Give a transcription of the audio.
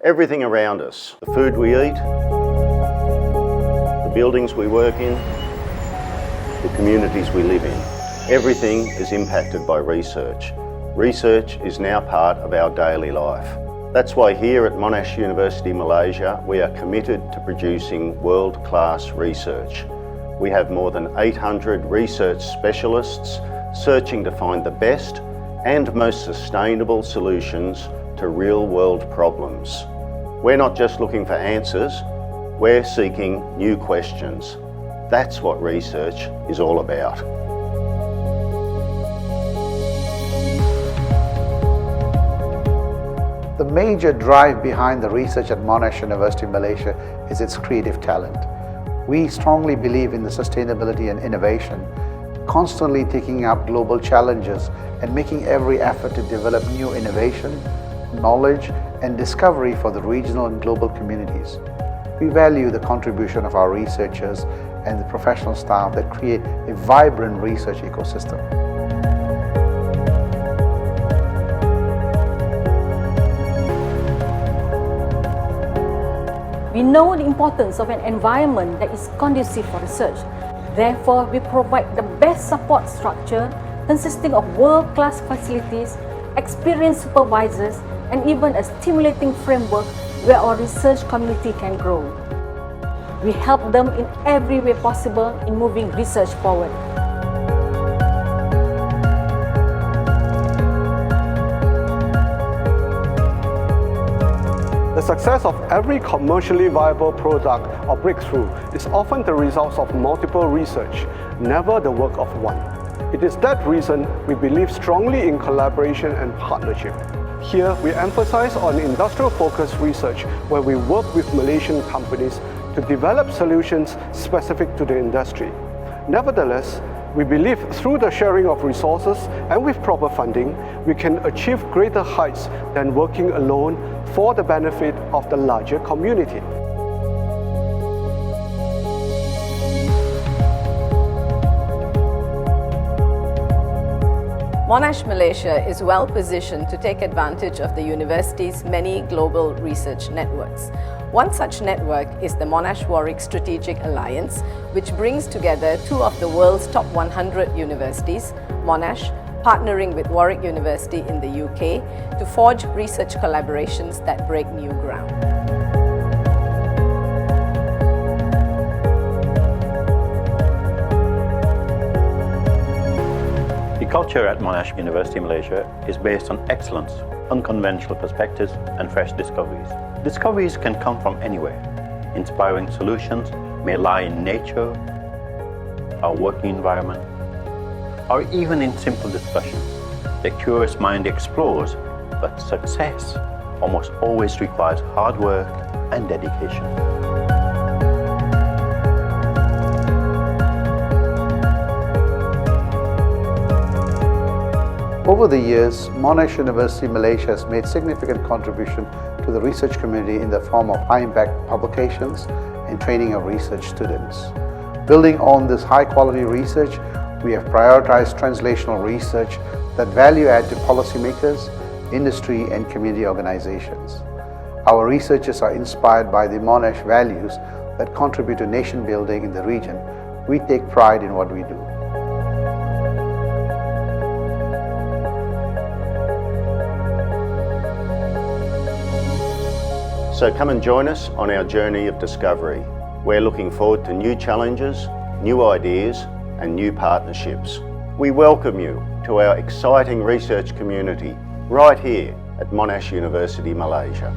Everything around us, the food we eat, the buildings we work in, the communities we live in, everything is impacted by research. Research is now part of our daily life. That's why here at Monash University, Malaysia, we are committed to producing world-class research. We have more than 800 research specialists searching to find the best and most sustainable solutions to real-world problems. We're not just looking for answers, we're seeking new questions. That's what research is all about. The major drive behind the research at Monash University, Malaysia is its creative talent. We strongly believe in the sustainability and innovation, constantly taking up global challenges and making every effort to develop new innovation, knowledge and discovery for the regional and global communities. We value the contribution of our researchers and the professional staff that create a vibrant research ecosystem. We know the importance of an environment that is conducive for research. Therefore, we provide the best support structure consisting of world-class facilities, experienced supervisors, and even a stimulating framework where our research community can grow. We help them in every way possible in moving research forward. The success of every commercially viable product or breakthrough is often the result of multiple research, never the work of one. It is that reason we believe strongly in collaboration and partnership. Here, we emphasize on industrial-focused research where we work with Malaysian companies to develop solutions specific to the industry. Nevertheless, we believe through the sharing of resources and with proper funding, we can achieve greater heights than working alone for the benefit of the larger community. Monash Malaysia is well positioned to take advantage of the university's many global research networks. One such network is the Monash-Warwick Strategic Alliance, which brings together two of the world's top 100 universities, Monash partnering with Warwick University in the UK to forge research collaborations that break new ground. The culture at Monash University, Malaysia is based on excellence, unconventional perspectives and fresh discoveries. Discoveries can come from anywhere. Inspiring solutions may lie in nature, our working environment, or even in simple discussions. The curious mind explores, but success almost always requires hard work and dedication. Over the years, Monash University Malaysia has made significant contribution to the research community in the form of high-impact publications and training of research students. Building on this high-quality research, we have prioritized translational research that value add to policymakers, industry and community organizations. Our researchers are inspired by the Monash values that contribute to nation building in the region. We take pride in what we do. So come and join us on our journey of discovery. We're looking forward to new challenges, new ideas and new partnerships. We welcome you to our exciting research community right here at Monash University, Malaysia.